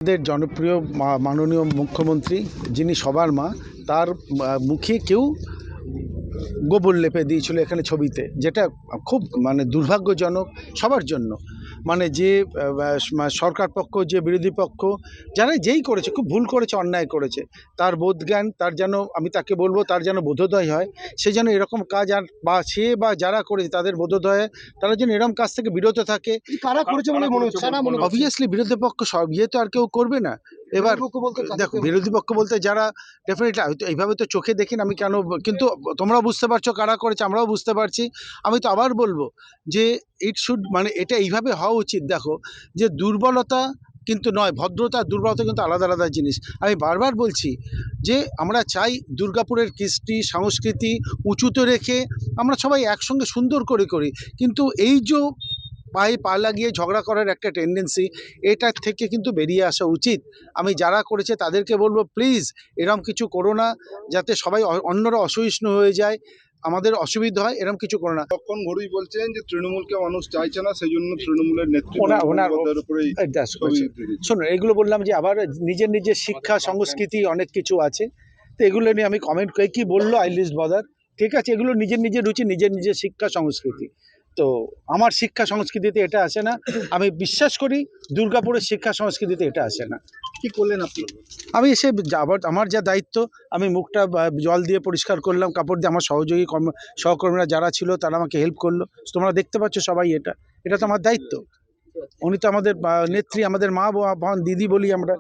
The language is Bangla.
আমাদের জনপ্রিয় মাননীয় মুখ্যমন্ত্রী যিনি সবার মা, তার মুখে কেউ গোবর লেপে দিয়েছিল এখানে ছবিতে, যেটা খুব দুর্ভাগ্যজনক সবার জন্য। যে সরকার পক্ষ, যে বিরোধী পক্ষ, যারা যেই করেছে খুব ভুল করেছে, অন্যায় করেছে, তার বোধজ্ঞান, তার যেন, আমি তাকে বলবো, তার যেন বোধোদয় হয়। সে যেন এরকম কাজ আর সে বা যারা করেছে তাদের বোধোদয়, তারা যেন এরকম কাজ থেকে বিরত থাকে। কারা করেছে বলে মনে হচ্ছে? অবভিয়াসলি বিরোধী পক্ষ, সব তো আর কেউ করবে না। এবার দেখো, বিরোধী পক্ষ বলতে যারা ডেফিনেটলি, এইভাবে তো চোখে দেখি না আমি, কেন, কিন্তু তোমরাও বুঝতে পারছো কারা করেছে, আমরাও বুঝতে পারছি। আমি তো আবার বলবো যে ইট শুড, এটা এইভাবে হওয়া উচিত। দেখো, যে দুর্বলতা কিন্তু নয়, ভদ্রতা দুর্বলতা কিন্তু আলাদা আলাদা জিনিস। আমি বারবার বলছি যে আমরা চাই দুর্গাপুরের কৃষ্টি সংস্কৃতি উঁচুতে রেখে আমরা সবাই একসঙ্গে সুন্দর করে করি, কিন্তু এই যে পায়ে পা লাগিয়ে ঝগড়া করার একটা টেন্ডেন্সি, এটার থেকে কিন্তু বেরিয়ে আসা উচিত। আমি যারা করেছে তাদেরকে বলবো, প্লিজ এরম কিছু করো না, যাতে সবাই অন্যরা অসহিষ্ণু হয়ে যায়, আমাদের অসুবিধা হয়, এরকম কিছু করো না। তখন ঘড়ি বলছেন যে তৃণমূলকে মানুষ চাইছে না, সেই জন্য তৃণমূলের শোনো, এগুলো বললাম যে আবার নিজের নিজের শিক্ষা সংস্কৃতি অনেক কিছু আছে, তো এগুলো নিয়ে আমি কমেন্ট করি, কি বললো আই লিস্ট বদার, ঠিক আছে, এগুলো নিজের নিজের রুচি, নিজের নিজের শিক্ষা সংস্কৃতি। তো আমার শিক্ষা সংস্কৃতিতে এটা আসে না, আমি বিশ্বাস করি দুর্গাপুরের শিক্ষা সংস্কৃতিতে এটা আসে না। কি করলেন আপনি? আমি এসে আমার যা দায়িত্ব, আমি মুখটা জল দিয়ে পরিষ্কার করলাম, কাপড় দিয়ে, আমার সহযোগী সহকর্মীরা যারা ছিল তারা আমাকে হেল্প করলো, তোমরা দেখতে পাচ্ছ সবাই, এটা তো আমার দায়িত্ব। উনি তো আমাদের নেত্রী, আমাদের মা, দিদি বলি আমরা।